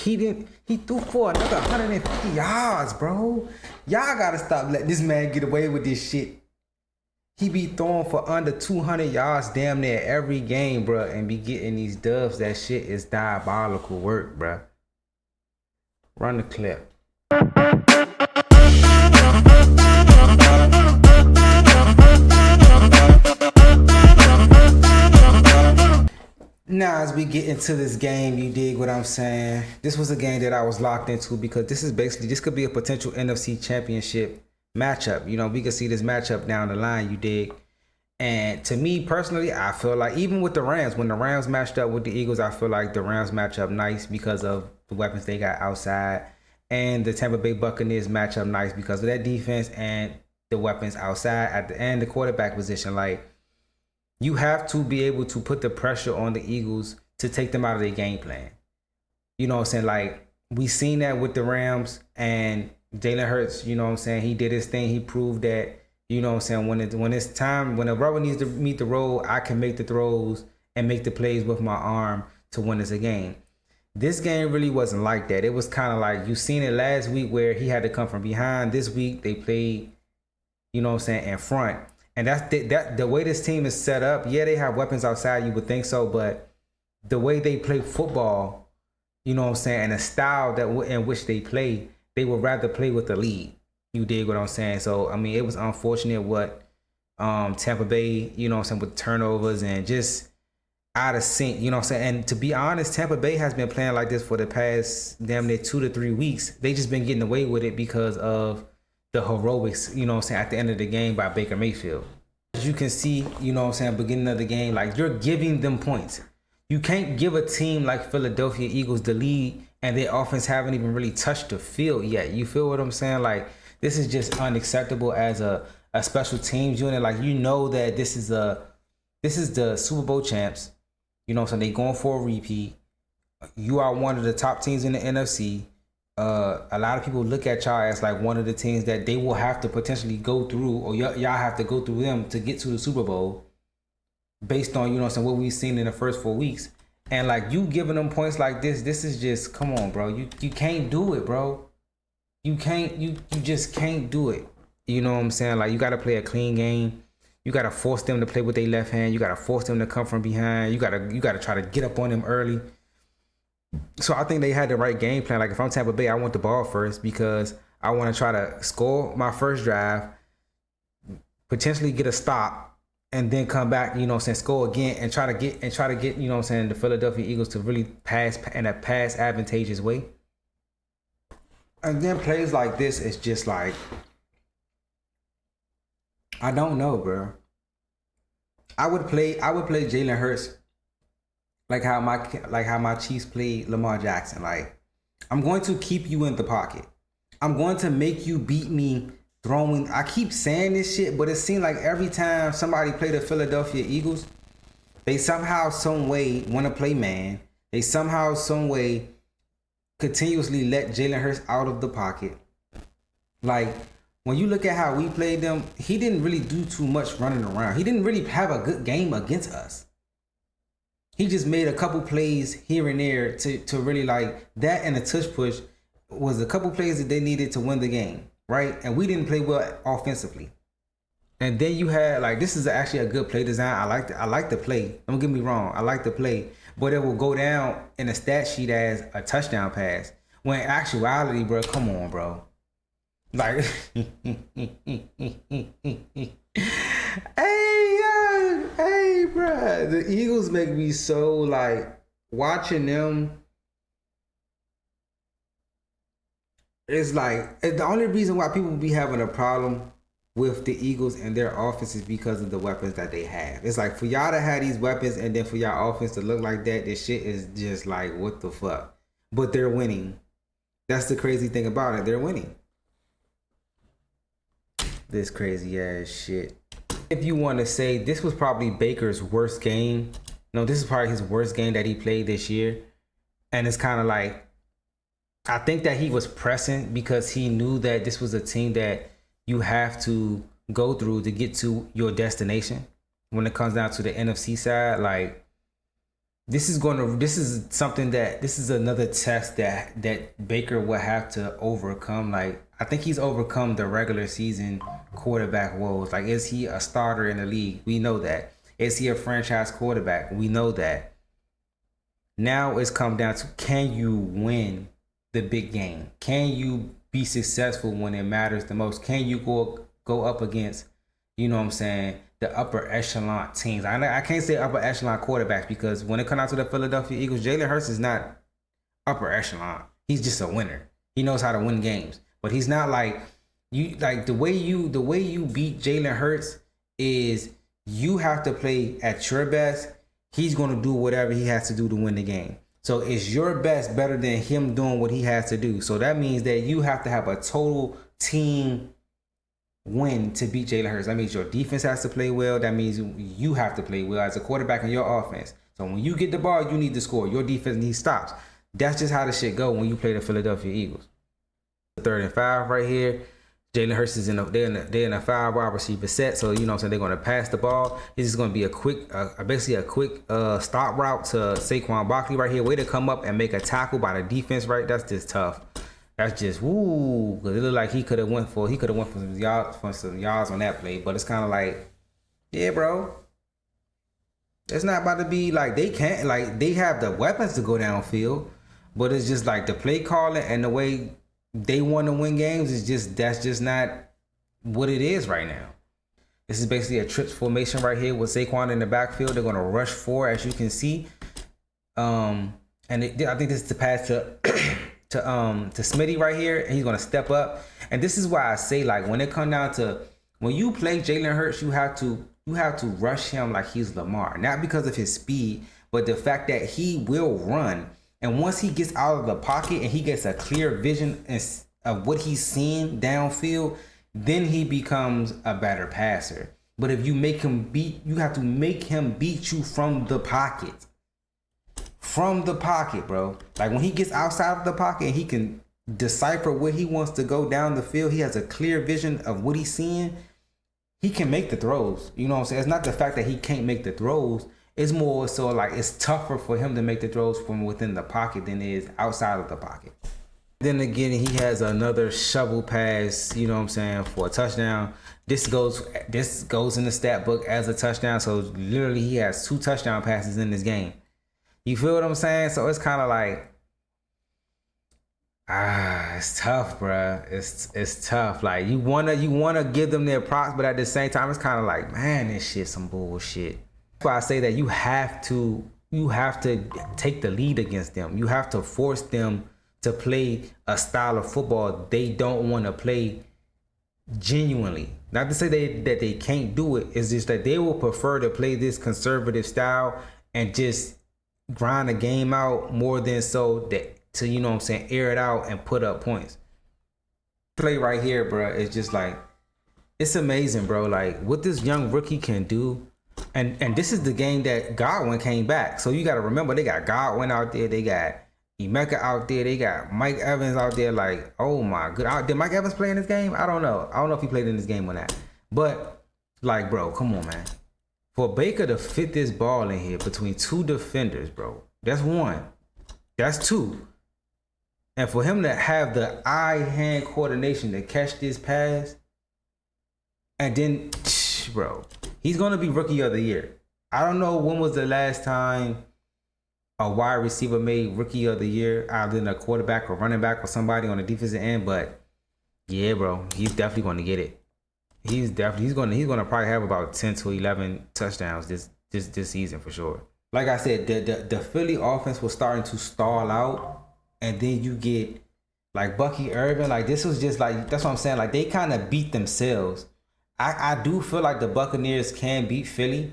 He threw for another 150 yards, bro. Y'all gotta stop letting this man get away with this shit. He be throwing for under 200 yards damn near every game, bro, and be getting these dubs. That shit is diabolical work, bro. Run the clip. Now, as we get into this game, you dig what I'm saying? This was a game that I was locked into because this could be a potential NFC championship matchup. You know, we could see this matchup down the line, you dig? And to me personally, I feel like even with the Rams, when the Rams matched up with the Eagles, I feel like the Rams match up nice because of the weapons they got outside. And the Tampa Bay Buccaneers match up nice because of that defense and the weapons outside at the end, the quarterback position. Like, you have to be able to put the pressure on the Eagles to take them out of their game plan. You know what I'm saying? Like, we seen that with the Rams and Jalen Hurts, you know what I'm saying? He did his thing. He proved that, you know what I'm saying, when it's time, when the rubber needs to meet the road, I can make the throws and make the plays with my arm to win us a game. This game really wasn't like that. It was kind of like, you seen it last week where he had to come from behind. This week they played, you know what I'm saying, in front. And that's the way this team is set up. Yeah, they have weapons outside, you would think so, but the way they play football, you know what I'm saying, and the style in which they play, they would rather play with the lead. You dig what I'm saying? So, I mean, it was unfortunate what Tampa Bay, you know what I'm saying, with turnovers and just out of sync, you know what I'm saying? And to be honest, Tampa Bay has been playing like this for the past damn near 2 to 3 weeks. They just been getting away with it because of the heroics, you know what I'm saying, at the end of the game by Baker Mayfield. As you can see, you know what I'm saying, beginning of the game, like, you're giving them points. You can't give a team like Philadelphia Eagles the lead and their offense haven't even really touched the field yet. You feel what I'm saying? Like, this is just unacceptable as a special teams unit. Like, you know that this is the Super Bowl champs. You know what I'm saying? They going for a repeat. You are one of the top teams in the NFC. A lot of people look at y'all as like one of the teams that they will have to potentially go through, or y'all have to go through them to get to the Super Bowl based on, you know what I'm saying, what we've seen in the first 4 weeks. And like, you giving them points like this is just, come on, bro. You can't do it, bro. You just can't do it. You know what I'm saying? Like, you got to play a clean game. You got to force them to play with their left hand. You got to force them to come from behind. You got to try to get up on them early. So I think they had the right game plan. Like, if I'm Tampa Bay, I want the ball first because I want to try to score my first drive, potentially get a stop, and then come back, you know what I'm saying, score again and try to get, you know what I'm saying, the Philadelphia Eagles to really pass in a pass advantageous way. And then plays like this is just like, I don't know, bro. I would play Jalen Hurts like how my Chiefs played Lamar Jackson. Like, I'm going to keep you in the pocket. I'm going to make you beat me throwing. I keep saying this shit, but it seems like every time somebody play the Philadelphia Eagles, they somehow, some way want to play man. They somehow, some way continuously let Jalen Hurts out of the pocket. Like, when you look at how we played them, he didn't really do too much running around. He didn't really have a good game against us. He just made a couple plays here and there to really, like, that, and the tush push was a couple plays that they needed to win the game, right? And we didn't play well offensively. And then you had, like, this is actually a good play design. I like the play. Don't get me wrong. I like the play. But it will go down in the stat sheet as a touchdown pass. When in actuality, bro, come on, bro. Like, hey, bro. The Eagles make me so, like, watching them. It's like, the only reason why people be having a problem with the Eagles and their offense is because of the weapons that they have. It's like, for y'all to have these weapons and then for y'all offense to look like that, this shit is just like, what the fuck? But they're winning. That's the crazy thing about it. They're winning. This crazy ass shit. If you want to say, this was probably Baker's worst game. No, this is probably his worst game that he played this year. And it's kind of like, I think that he was pressing because he knew that this was a team that you have to go through to get to your destination. When it comes down to the NFC side, like, this is another test that Baker will have to overcome. Like, I think he's overcome the regular season quarterback woes. Like, is he a starter in the league? We know that. Is he a franchise quarterback? We know that. Now it's come down to, can you win the big game? Can you be successful when it matters the most? Can you go up against, you know what I'm saying, the upper echelon teams? I can't say upper echelon quarterbacks, because when it comes out to the Philadelphia Eagles, Jalen Hurts is not upper echelon. He's just a winner. He knows how to win games, but he's not like you. Like, the way you beat Jalen Hurts is you have to play at your best. He's going to do whatever he has to do to win the game. So is your best better than him doing what he has to do? So that means that you have to have a total team win to beat Jalen Hurts. That means your defense has to play well. That means you have to play well as a quarterback in your offense. So when you get the ball, you need to score. Your defense needs stops. That's just how the shit go when you play the Philadelphia Eagles. 3rd and 5 right here. Jalen Hurts is in a 5 wide receiver set, so you know what I'm saying, they're going to pass the ball. This is going to be basically a quick stop route to Saquon Barkley right here. Way to come up and make a tackle by the defense, right? That's just tough. That's just woo. Cause it looked like he could have went for some yards on that play, but it's kind of like, yeah, bro. It's not about to be like they have the weapons to go downfield, but it's just like the play calling and the way they want to win games that's just not what it is right now. This is basically a trips formation right here with Saquon in the backfield. They're going to rush 4, as you can see. I think this is the pass to Smitty right here, and he's going to step up. And this is why I say, like, when it comes down to when you play Jalen Hurts, you have to rush him like he's Lamar, not because of his speed, but the fact that he will run. And once he gets out of the pocket and he gets a clear vision of what he's seeing downfield, then he becomes a better passer. But if you you have to make him beat you from the pocket. From the pocket, bro. Like, when he gets outside of the pocket and he can decipher where he wants to go down the field, he has a clear vision of what he's seeing, he can make the throws. You know what I'm saying? It's not the fact that he can't make the throws. It's more so like it's tougher for him to make the throws from within the pocket than it is outside of the pocket. Then again, he has another shovel pass, you know what I'm saying, for a touchdown. This goes in the stat book as a touchdown. So literally he has 2 touchdown passes in this game. You feel what I'm saying? So it's kind of like, it's tough, bruh. It's tough. Like, you wanna give them their props, but at the same time, it's kind of like, man, this shit some bullshit. That's why I say that you have to take the lead against them. You have to force them to play a style of football they don't want to play genuinely. Not to say that they can't do it. It's just that they will prefer to play this conservative style and just grind the game out more than so that to, you know what I'm saying, air it out and put up points. Play right here, bro. It's just like, it's amazing, bro. Like, what this young rookie can do. And this is the game that Godwin came back. So you got to remember, they got Godwin out there. They got Emeka out there. They got Mike Evans out there. Like, oh my good. Did Mike Evans play in this game? I don't know. I don't know if he played in this game or not. But, like, bro, come on, man. For Baker to fit this ball in here between 2 defenders, bro, that's 1. That's 2. And for him to have the eye-hand coordination to catch this pass, and then, bro, he's going to be Rookie of the Year. I don't know when was the last time a wide receiver made Rookie of the Year, either than a quarterback or running back or somebody on the defensive end. But yeah, bro, he's definitely going to get it. He's going to probably have about 10 to 11 touchdowns this season for sure. Like I said, the Philly offense was starting to stall out, and then you get like Bucky Irvin. Like, this was just like, that's what I'm saying. Like, they kind of beat themselves. I do feel like the Buccaneers can beat Philly.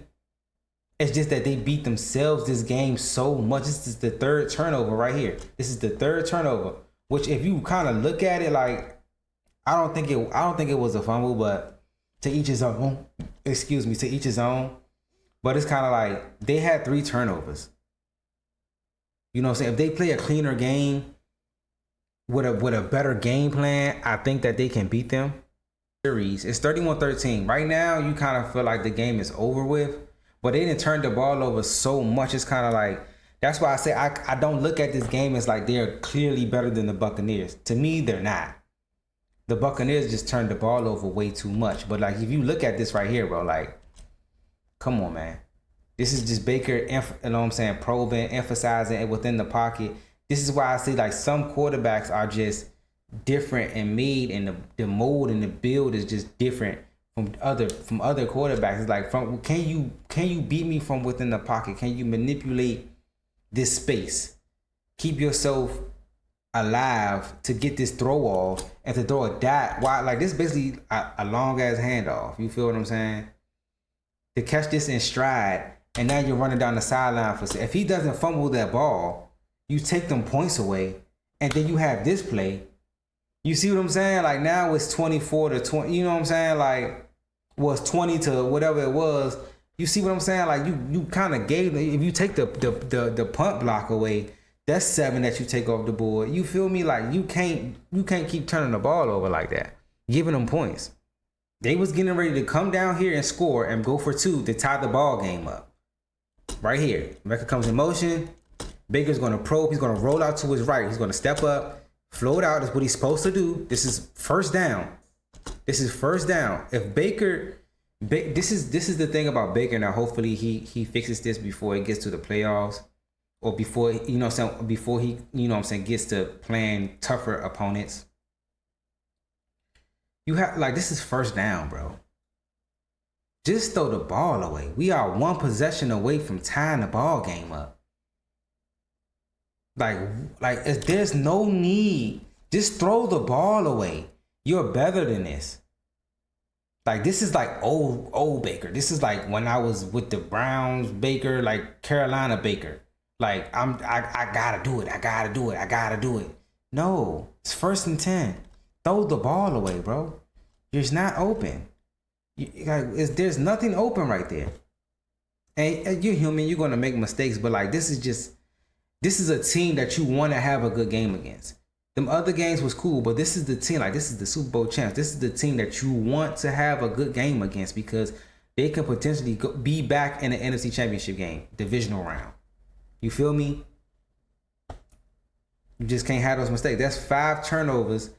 It's just that they beat themselves this game so much. This is the 3rd turnover right here. This is the 3rd turnover, which if you kind of look at it, like, I don't think it was a fumble, but to each his own. Excuse me, to each his own. But it's kind of like they had 3 turnovers. You know what I'm saying? If they play a cleaner game with a better game plan, I think that they can beat them. Series, it's 31-13. Right now, you kind of feel like the game is over with, but they didn't turn the ball over so much. It's kind of like, That's why I say I don't look at this game as like they're clearly better than the Buccaneers. To me, they're not. The Buccaneers just turned the ball over way too much. But like if you look at this right here, bro, like, come on, man. This is just Baker, you know what I'm saying, probing, emphasizing it within the pocket. This is why I say like some quarterbacks are just different and made, and the mold and the build is just different from other quarterbacks. It's like, from can you beat me from within the pocket? Can you manipulate this space? Keep yourself alive to get this throw off and to throw a dot. Why? Like, this is basically a long ass handoff. You feel what I'm saying? To catch this in stride, and now you're running down the sideline for. If he doesn't fumble that ball, you take them points away, and then you have this play. You see what I'm saying? Like, now it's 24-20. You know what I'm saying? Like, was 20 to whatever it was. You see what I'm saying? Like, you kind of gave. If you take the punt block away, that's 7 that you take off the board. You feel me? Like, you can't keep turning the ball over like that, giving them points. They was getting ready to come down here and score and go for 2 to tie the ball game up. Right here, Mecca comes in motion. Baker's going to probe. He's going to roll out to his right. He's going to step up, float out. That's what he's supposed to do. This is first down. This is first down. If Baker, this is the thing about Baker. Now, hopefully he fixes this before it gets to the playoffs, or before, you know what I'm saying, before he, you know what I'm saying, gets to playing tougher opponents. You have, like, this is first down, bro. Just throw the ball away. We are one possession away from tying the ball game up. Like if there's no need, just throw the ball away. You're better than this. Like, this is like old Baker. This is like when I was with the Browns Baker, like Carolina Baker. Like, I gotta do it. I gotta do it. No, it's 1st and 10. Throw the ball away, bro. It's not open. There's nothing open right there. And you're human. You're gonna make mistakes, but like, this is a team that you want to have a good game against. Them other games was cool, but this is the team. Like, this is the Super Bowl champs. This is the team that you want to have a good game against, because they can potentially be back in the NFC Championship game, divisional round. You feel me? You just can't have those mistakes. That's 5 turnovers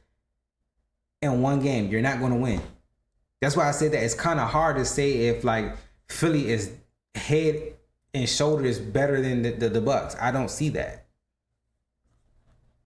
in one game. You're not going to win. That's why I said that it's kind of hard to say if, like, Philly is head and shoulders better than the Bucs. I don't see that.